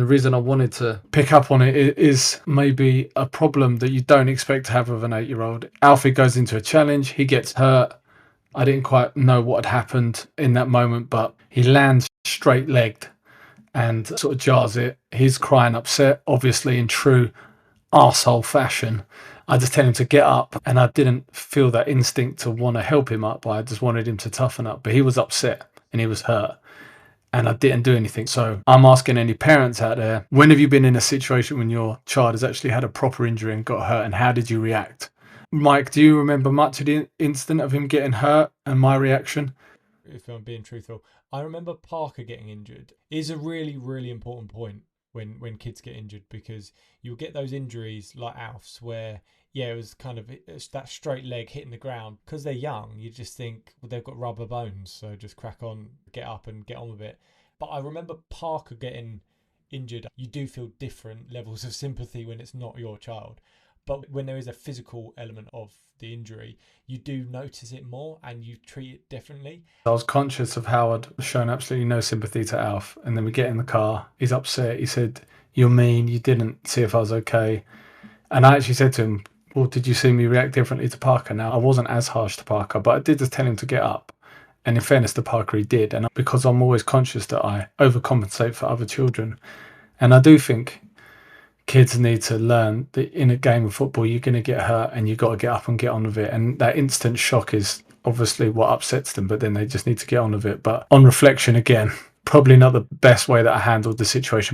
The reason I wanted to pick up on it is maybe a problem that you don't expect to have with an 8-year-old. Alfie goes into a challenge, he gets hurt. I didn't quite know what had happened in that moment, but he lands straight legged and sort of jars it. He's crying upset, obviously in true arsehole fashion. I just tell him to get up, and I didn't feel that instinct to want to help him up. I just wanted him to toughen up, but he was upset and he was hurt, and I didn't do anything. So I'm asking any parents out there, when have you been in a situation when your child has actually had a proper injury and got hurt, and how did you react? Mike, do you remember much of the incident of him getting hurt and my reaction? If I'm being truthful, I remember Parker getting injured. Is a really, really important point when kids get injured, because you'll get those injuries like Alf's where, yeah, it was kind of that straight leg hitting the ground. Because they're young, you just think, well, they've got rubber bones, so just crack on, get up and get on with it. But I remember Parker getting injured. You do feel different levels of sympathy when it's not your child. But when there is a physical element of the injury, you do notice it more and you treat it differently. I was conscious of how I'd shown absolutely no sympathy to Alf. And then we get in the car, he's upset. He said, "You're mean, you didn't see if I was okay." And I actually said to him, "Well, did you see me react differently to Parker?" Now, I wasn't as harsh to Parker, but I did just tell him to get up. And in fairness to Parker, he did. And because I'm always conscious that I overcompensate for other children. And I do think kids need to learn that in a game of football, you're going to get hurt and you've got to get up and get on with it. And that instant shock is obviously what upsets them, but then they just need to get on with it. But on reflection, again, probably not the best way that I handled the situation.